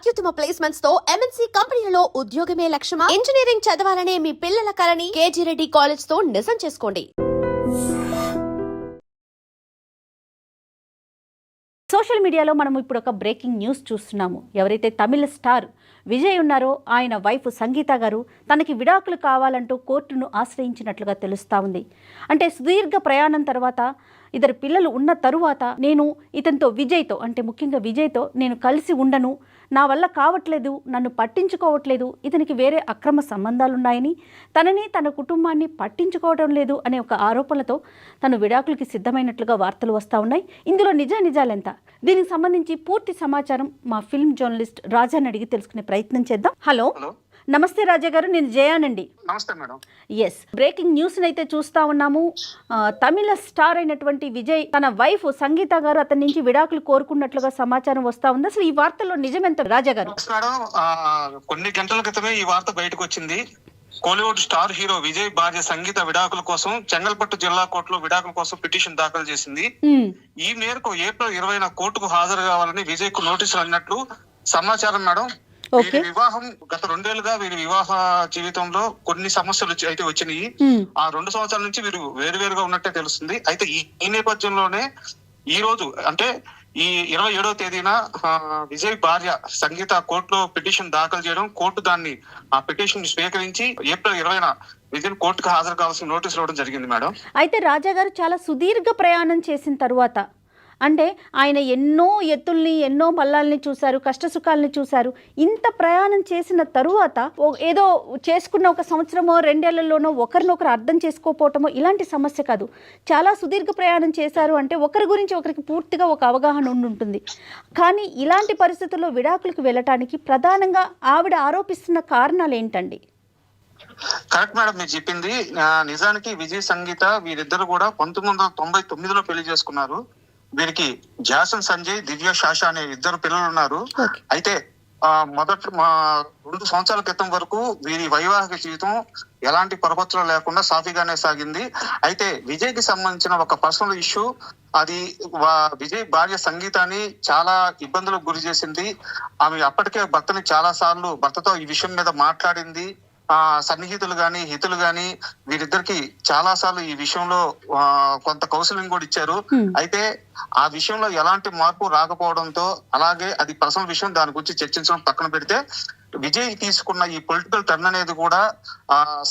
అత్యుత్తమ ప్లేస్మెంట్స్ తో ఎంఎన్సీ కంపెనీలలో ఉద్యోగమే లక్ష్యమా? ఇంజనీరింగ్ చదవాలనే మీ పిల్లల కలని కేజీ రెడ్డి కాలేజ్ తో నిజం చేసుకోండి. సోషల్ మీడియాలో మనం ఇప్పుడు ఒక బ్రేకింగ్ న్యూస్ చూస్తున్నాము. ఎవరైతే తమిళ స్టార్ విజయ్ ఉన్నారో ఆయన వైఫ్ సంగీత గారు తనకి విడాకులు కావాలంటూ కోర్టును ఆశ్రయించినట్లుగా తెలుస్తూ ఉంది. అంటే సుదీర్ఘ ప్రయాణం తర్వాత ఇద్దరు పిల్లలు ఉన్న తరువాత నేను ఇతనితో విజయ్తో అంటే ముఖ్యంగా విజయ్తో నేను కలిసి ఉండను, నా వల్ల కావట్లేదు, నన్ను పట్టించుకోవట్లేదు, ఇతనికి వేరే అక్రమ సంబంధాలున్నాయని, తనని తన కుటుంబాన్ని పట్టించుకోవడం లేదు అనే ఒక ఆరోపణలతో తను విడాకులకి సిద్ధమైనట్లుగా వార్తలు వస్తూ ఉన్నాయి. ఇందులో నిజాలెంత? దీనికి సంబంధించి పూర్తి సమాచారం మా ఫిల్మ్ జర్నలిస్ట్ రాజాని అడిగి తెలుసుకునే ప్రయత్నం చేద్దాం. హలో, నమస్తే రాజా గారు, నేను జయానండి. నమస్తే మేడం. ఎస్, బ్రేకింగ్ న్యూస్ అయితే చూస్తా ఉన్నాము. తమిళ స్టార్ అయినటువంటి విజయ్ తన వైఫ్ సంగీత గారు అతని నుంచి విడాకులు కోరుకున్నట్లుగా సమాచారం వస్తా ఉంది. అసలు ఈ వార్తలో నిజమెంత రాజా గారు? మేడం, కొన్ని గంటల క్రితమే ఈ వార్త బయటకు వచ్చింది. కోలీవుడ్ స్టార్ హీరో విజయ్ భార్య సంగీత విడాకుల కోసం చెంగల్పట్టు జిల్లా కోర్టులో విడాకుల కోసం పిటిషన్ దాఖలు చేసింది. ఈ మేరకు ఏప్రిల్ 20న కోర్టుకు హాజరు కావాలని విజయ్ కు నోటీసులు అన్నట్లు సమాచారం మేడం. వీరి వివాహం గత 2 ఏళ్లుగా వీరి వివాహ జీవితంలో కొన్ని సమస్యలు అయితే వచ్చినాయి. ఆ 2 సంవత్సరాల నుంచి వీరు వేరువేరుగా ఉన్నట్టే తెలుస్తుంది. అయితే ఈ నేపథ్యంలోనే ఈ రోజు అంటే ఈ 27వ తేదీన విజయ్ భార్య సంగీత కోర్టులో పిటిషన్ దాఖలు చేయడం, కోర్టు దాన్ని ఆ పిటిషన్ స్వీకరించి ఏప్రిల్ 20న విజయ్ కోర్టుకు హాజరు కావాల్సిన నోటీసులు ఇవ్వడం జరిగింది మేడం. అయితే రాజా గారు చాలా సుదీర్ఘ ప్రయాణం చేసిన తరువాత అంటే ఆయన ఎన్నో ఎత్తుల్ని ఎన్నో పల్లాల్ని చూశారు, కష్టసుఖాలని చూశారు. ఇంత ప్రయాణం చేసిన తరువాత ఏదో చేసుకున్న ఒక సంవత్సరమో 2 ఏళ్లలోనో ఒకరినొకరు అర్థం చేసుకోపోవటమో ఇలాంటి సమస్య కాదు. చాలా సుదీర్ఘ ప్రయాణం చేశారు అంటే ఒకరి గురించి ఒకరికి పూర్తిగా ఒక అవగాహన ఉంటుంది. కానీ ఇలాంటి పరిస్థితుల్లో విడాకులకు వెళ్ళటానికి ప్రధానంగా ఆవిడ ఆరోపిస్తున్న కారణాలు ఏంటండి? కరెక్ట్ మేడం, మీరు చెప్పింది. నిజానికి విజయ్ సంగీత వీరిద్దరు కూడా 1999లో పెళ్లి చేసుకున్నారు. వీరికి జాసన్ సంజయ్, దివ్య శాష అనే 2 పిల్లలు ఉన్నారు. అయితే మొదట 2 సంవత్సరాల క్రితం వరకు వీరి వైవాహిక జీవితం ఎలాంటి పొరపత్రం లేకుండా సాఫీగానే సాగింది. అయితే విజయ్ కి సంబంధించిన ఒక పర్సనల్ ఇష్యూ, అది విజయ్ భార్య సంగీతాన్ని చాలా ఇబ్బందులకు గురి చేసింది. ఆమె అప్పటికే భర్తతో ఈ విషయం మీద మాట్లాడింది. సన్నిహితులు గాని హితులు గాని వీరిద్దరికి చాలా సార్లు ఈ విషయంలో కొంత కౌన్సిలింగ్ కూడా ఇచ్చారు. అయితే ఆ విషయంలో ఎలాంటి మార్పు రాకపోవడంతో, అలాగే అది పర్సనల్ విషయం, దాని గురించి చర్చించడం పక్కన పెడితే విజయ్ తీసుకున్న ఈ పొలిటికల్ టర్న్ అనేది కూడా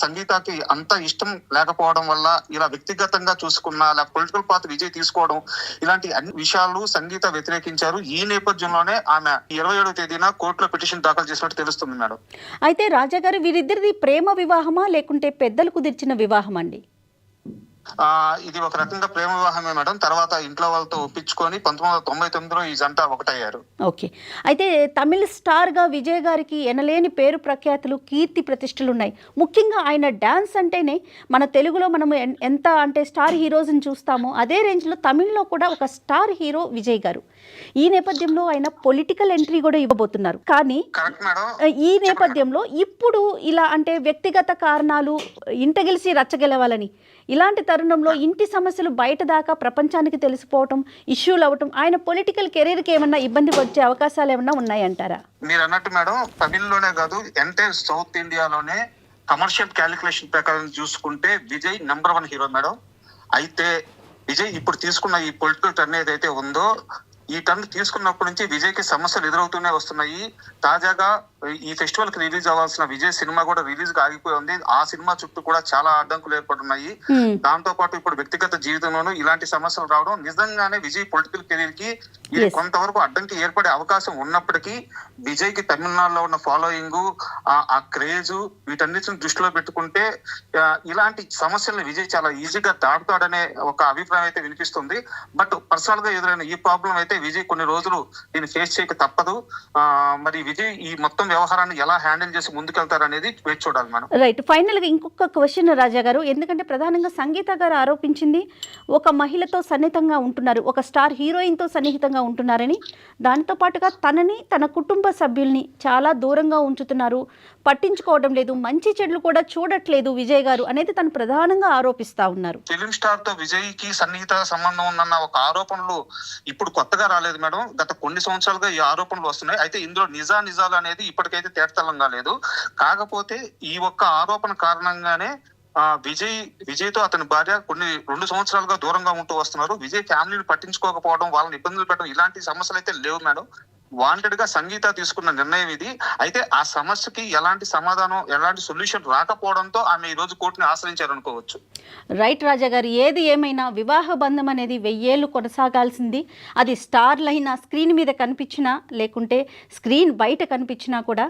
సంగీతకి అంత ఇష్టం లేకపోవడం వల్ల ఇలా వ్యక్తిగతంగా చూసుకున్న పొలిటికల్ పాత్ విజయ్ తీసుకోవడం, ఇలాంటి అన్ని విషయాలు సంగీత వ్యతిరేకించారు. ఈ నేపథ్యంలోనే ఆమె 27వ తేదీన కోర్టులో పిటిషన్ దాఖలు చేసినట్టు తెలుస్తుంది మేడం. అయితే రాజా గారు, వీరిద్దరిది ప్రేమ వివాహమా లేకుంటే పెద్దలు కుదిర్చిన వివాహం అండి? ఇది ఒక రకంగా ప్రేమ వివాహమే మేడం. తర్వాత ఇంట్లో వాళ్ళతో ఒప్పించుకొని 1999లో ఈ జంట ఒకటయ్యారు. ఓకే. అయితే తమిళ స్టార్ గా విజయ్ గారికి ఎనలేని పేరు ప్రఖ్యాతులు, కీర్తి ప్రతిష్టలు ఉన్నాయి. ముఖ్యంగా ఆయన డాన్స్ అంటేనే మన తెలుగులో మనము ఎంత అంటే స్టార్ హీరోస్ని చూస్తామో అదే రేంజ్లో తమిళ్లో కూడా ఒక స్టార్ హీరో విజయ్ గారు. ఈ నేపథ్యంలో ఆయన పొలిటికల్ ఎంట్రీ కూడా ఇవ్వబోతున్నారు. కానీ ఈ నేపథ్యంలో ఇప్పుడు ఇలా అంటే వ్యక్తిగత కారణాలు, ఇంట గెలిచి రచ్చగెలవాలని, ఇలాంటి తరుణంలో ఇంటి సమస్యలు బయట దాకా ప్రపంచానికి తెలిసిపోవటం, ఇష్యూలు అవ్వటం, ఆయన పొలిటికల్ కెరీర్కి ఏమన్నా ఇబ్బంది వచ్చే అవకాశాలు ఏమన్నా ఉన్నాయంటారా? మీరు అన్నట్టు మేడం, తమిళ్లోనే కాదు ఎంటైర్ సౌత్ ఇండియాలోనే కమర్షియల్ క్యాలిక్యులేషన్ ప్రకారం చూసుకుంటే విజయ్ నెంబర్ 1 హీరో మేడం. అయితే విజయ్ ఇప్పుడు తీసుకున్న ఈ పొలిటికల్ టర్న్ ఏదైతే ఉందో, ఈ టర్న్ తీసుకున్నప్పటి నుంచి విజయ్ కి సమస్యలు ఎదురవుతూనే వస్తున్నాయి. తాజాగా ఈ ఫెస్టివల్ కి రిలీజ్ అవ్వాల్సిన విజయ్ సినిమా కూడా రిలీజ్ గా ఆగిపోయి ఉంది. ఆ సినిమా చుట్టూ కూడా చాలా అడ్డంకులు ఏర్పడున్నాయి. దాంతో పాటు ఇప్పుడు వ్యక్తిగత జీవితంలోనూ ఇలాంటి సమస్యలు రావడం నిజంగానే విజయ్ పొలిటికల్ కెరీర్ కి ఇది కొంతవరకు అడ్డంకి ఏర్పడే అవకాశం ఉన్నప్పటికీ, విజయ్ కి తమిళనాడులో ఉన్న ఫాలోయింగ్, ఆ క్రేజ్, వీటన్నిటిని దృష్టిలో పెట్టుకుంటే ఇలాంటి సమస్యలను విజయ్ చాలా ఈజీగా దాటుతాడనే ఒక అభిప్రాయం అయితే వినిపిస్తుంది. బట్ పర్సనల్ గా ఎదురైన ఈ ప్రాబ్లం అయితే విజయ్ కొన్ని రోజులు దీన్ని ఫేస్ చేయక తప్పదు. మరి విజయ్ ఈ మొత్తం వ్యవహారాన్ని ఎలా హ్యాండిల్ చేసి ముందుకెళ్తారు అనేది వేచి చూడాలి మేడం. రైట్. ఫైనల్గా ఇంకొక క్వశ్చన్ రాజా గారు, ఎందుకంటే ప్రధానంగా సంగీత గారు ఆరోపించింది ఒక మహిళతో సన్నిహితంగా ఉంటున్నారు, ఒక స్టార్ హీరోయిన్తో సన్నిహితంగా ఉంటున్నారని. దానితో పాటుగా తనని తన కుటుంబ సభ్యుల్ని చాలా దూరంగా ఉంచుతున్నారు, పట్టించుకోవడం లేదు, మంచి చెడులు కూడా చూడట్లేదు విజయ్ గారు అనేది తను ప్రధానంగా ఆరోపిస్తా ఉన్నారు. ఫిలిం స్టార్ తో విజయ్ కి సన్నిహిత సంబంధం ఉందన్న ఒక ఆరోపణలు ఇప్పుడు కొత్తగా రాలేదు మేడం. గత కొన్ని సంవత్సరాలుగా ఈ ఆరోపణలు వస్తున్నాయి. అయితే ఇందులో నిజాలు అనేది ఇప్పటికైతే తేటతెల్లంగా లేదు. కాకపోతే ఈ ఒక్క ఆరోపణ కారణంగానే విజయ్ తో అతని భార్య 2 సంవత్సరాలుగా దూరంగా ఉంటూ వస్తున్నారు. విజయ్ ఫ్యామిలీని పట్టించుకోకపోవడం, వాళ్ళని ఇబ్బందులు పెట్టడం, ఇలాంటి సమస్యలు అయితే లేవు మేడం. వాంటెడ్ గా సంగీత తీసుకున్న నిర్ణయం ఇది. అయితే ఆ సమస్యకి ఎలాంటి సమాధానం, ఎలాంటి సొల్యూషన్ రాకపోవడంతో ఆమె ఈ రోజు కోర్టుని ఆశ్రయించారనుకోవచ్చు. రైట్ రాజా గారు, ఏది ఏమైనా వివాహ బంధం అనేది 1000 ఏళ్ళు కొనసాగాల్సింది. అది స్టార్లైనా, స్క్రీన్ మీద కనిపించినా, లేకుంటే స్క్రీన్ బయట కనిపించినా కూడా,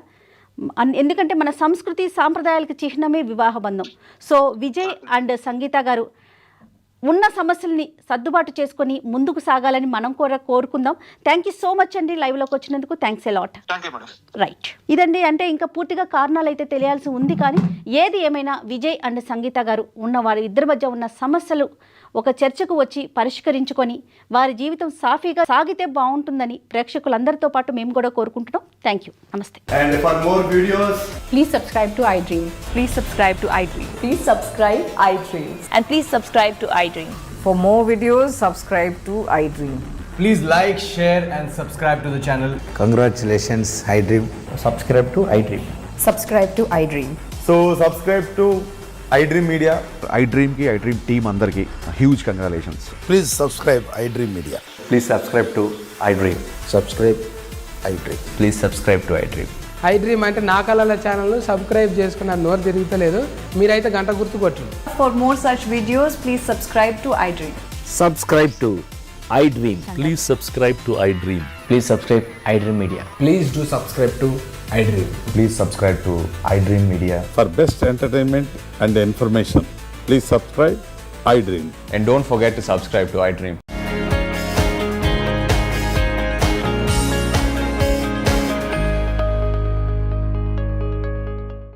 ఎందుకంటే మన సంస్కృతి సాంప్రదాయాలకు చిహ్నమే వివాహ బంధం. సో విజయ్ అండ్ సంగీత గారు ఉన్న సమస్యల్ని సర్దుబాటు చేసుకొని ముందుకు సాగాలని మనం కూడా కోరుకుందాం. థ్యాంక్ యూ సో మచ్ అండి లైవ్లోకి వచ్చినందుకు. Thanks a lot. రైట్. ఇదండి, అంటే ఇంకా పూర్తిగా కారణాలు అయితే తెలియాల్సి ఉంది. కానీ ఏది ఏమైనా విజయ్ అండ్ సంగీత గారు ఉన్న వారి ఇద్దరి మధ్య ఉన్న సమస్యలు ఒక చర్చకు వచ్చి పరిష్కరించుకొని వారి జీవితం సాఫీగా సాగితే బాగుంటుందని ప్రేక్షకులందరితో పాటు మేము కూడా కోరుకుంటున్నాం. Thank you. నమస్తే. And for more videos, Please subscribe to iDream. Please subscribe to iDream. Please subscribe iDream. And please subscribe to iDream. For more videos, subscribe to iDream. please like, share and subscribe to the channel. Congratulations, iDream. Subscribe to iDream. Subscribe to iDream. So subscribe to iDream Media. iDream की iDream team अंदर की huge congratulations. Please subscribe iDream Media. Please subscribe to iDream. Subscribe iDream. Please subscribe to iDream. iDream అంటే నా కళల ఛానల్ను subscribe చేసుకున్నారు, నోరు తిరుగుతలేదు. మీరైతే గంట గుర్తు కొట్టండి. For more such videos, please subscribe to iDream. Subscribe to iDream. Please subscribe to iDream. Please subscribe iDream Media. Please do subscribe to iDream. Please subscribe to iDream Media. For best entertainment and information, please subscribe iDream. And don't forget to subscribe to iDream.